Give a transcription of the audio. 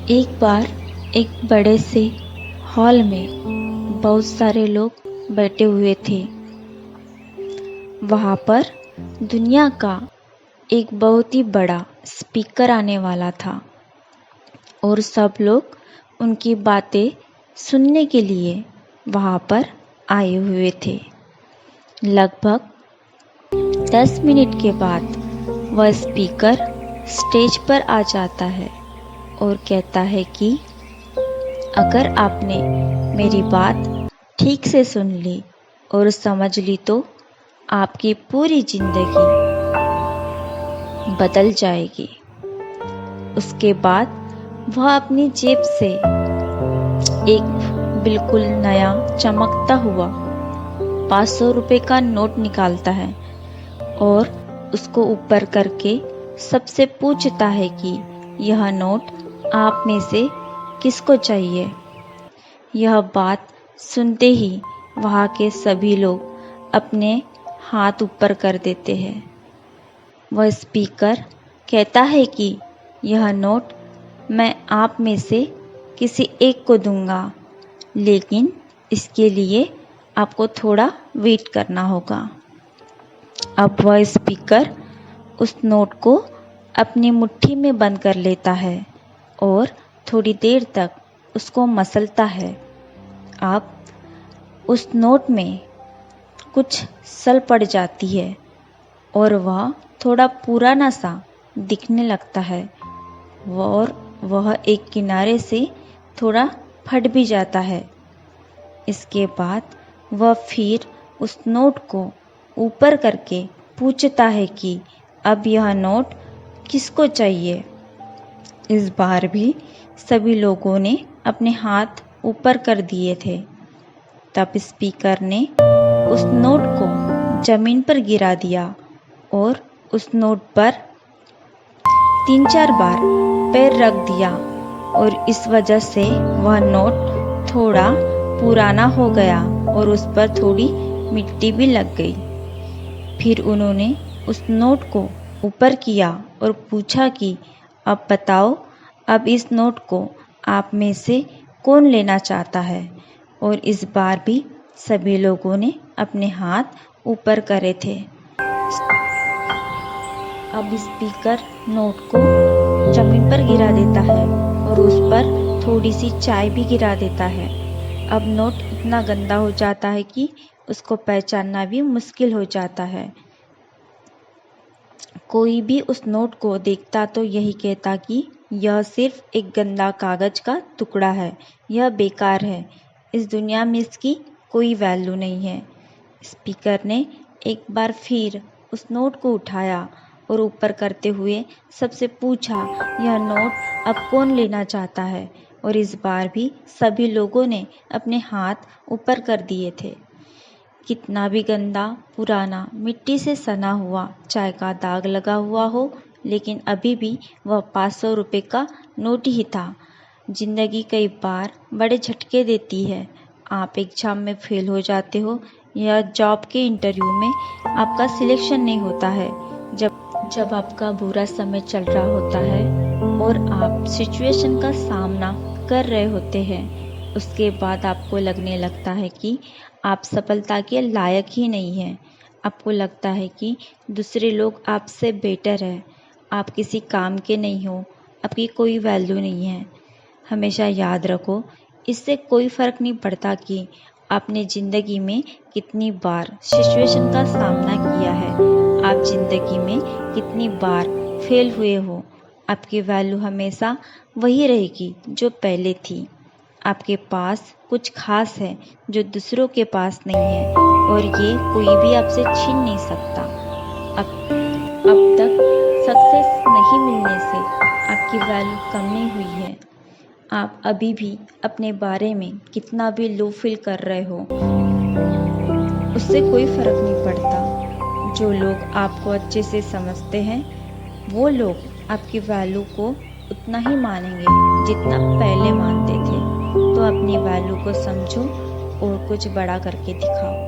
एक बार एक बड़े से हॉल में बहुत सारे लोग बैठे हुए थे। वहाँ पर दुनिया का एक बहुत ही बड़ा स्पीकर आने वाला था और सब लोग उनकी बातें सुनने के लिए वहाँ पर आए हुए थे। लगभग 10 मिनट के बाद वह स्पीकर स्टेज पर आ जाता है और कहता है कि अगर आपने मेरी बात ठीक से सुन ली और समझ ली तो आपकी पूरी जिंदगी बदल जाएगी। उसके बाद वह अपनी जेब से एक बिल्कुल नया चमकता हुआ 500 रुपये का नोट निकालता है और उसको ऊपर करके सबसे पूछता है कि यह नोट आप में से किसको चाहिए। यह बात सुनते ही वहाँ के सभी लोग अपने हाथ ऊपर कर देते हैं। वह स्पीकर कहता है कि यह नोट मैं आप में से किसी एक को दूंगा, लेकिन इसके लिए आपको थोड़ा वेट करना होगा। अब वह स्पीकर उस नोट को अपनी मुट्ठी में बंद कर लेता है और थोड़ी देर तक उसको मसलता है। अब उस नोट में कुछ सल पड़ जाती है और वह थोड़ा पुराना सा दिखने लगता है और वह एक किनारे से थोड़ा फट भी जाता है। इसके बाद वह फिर उस नोट को ऊपर करके पूछता है कि अब यह नोट किसको चाहिए। इस बार भी सभी लोगों ने अपने हाथ ऊपर कर दिए थे। तब स्पीकर ने उस नोट को जमीन पर गिरा दिया और उस नोट पर 3-4 बार पैर रख दिया और इस वजह से वह नोट थोड़ा पुराना हो गया और उस पर थोड़ी मिट्टी भी लग गई। फिर उन्होंने उस नोट को ऊपर किया और पूछा कि अब बताओ, अब इस नोट को आप में से कौन लेना चाहता है। और इस बार भी सभी लोगों ने अपने हाथ ऊपर करे थे। अब स्पीकर नोट को जमीन पर गिरा देता है और उस पर थोड़ी सी चाय भी गिरा देता है। अब नोट इतना गंदा हो जाता है कि उसको पहचानना भी मुश्किल हो जाता है। कोई भी उस नोट को देखता तो यही कहता कि यह सिर्फ एक गंदा कागज का टुकड़ा है, यह बेकार है, इस दुनिया में इसकी कोई वैल्यू नहीं है। स्पीकर ने एक बार फिर उस नोट को उठाया और ऊपर करते हुए सबसे पूछा, यह नोट अब कौन लेना चाहता है। और इस बार भी सभी लोगों ने अपने हाथ ऊपर कर दिए थे। कितना भी गंदा, पुराना, मिट्टी से सना हुआ, चाय का दाग लगा हुआ हो, लेकिन अभी भी वह 500 रुपये का नोट ही था। जिंदगी कई बार बड़े झटके देती है। आप एग्जाम में फेल हो जाते हो या जॉब के इंटरव्यू में आपका सिलेक्शन नहीं होता है। जब आपका बुरा समय चल रहा होता है और आप सिचुएशन का सामना कर रहे होते हैं, उसके बाद आपको लगने लगता है कि आप सफलता के लायक ही नहीं हैं। आपको लगता है कि दूसरे लोग आपसे बेटर है, आप किसी काम के नहीं हो, आपकी कोई वैल्यू नहीं है। हमेशा याद रखो, इससे कोई फ़र्क नहीं पड़ता कि आपने ज़िंदगी में कितनी बार सिचुएशन का सामना किया है, आप ज़िंदगी में कितनी बार फेल हुए हो। आपकी वैल्यू हमेशा वही रहेगी जो पहले थी। आपके पास कुछ खास है जो दूसरों के पास नहीं है और ये कोई भी आपसे छीन नहीं सकता। अब तक सक्सेस नहीं मिलने से आपकी वैल्यू कम नहीं हुई है। आप अभी भी अपने बारे में कितना भी लो फील कर रहे हो, उससे कोई फर्क नहीं पड़ता। जो लोग आपको अच्छे से समझते हैं वो लोग आपकी वैल्यू को उतना ही मानेंगे जितना पहले मानते थे। तो अपनी वैल्यू को समझो और कुछ बड़ा करके दिखाओ।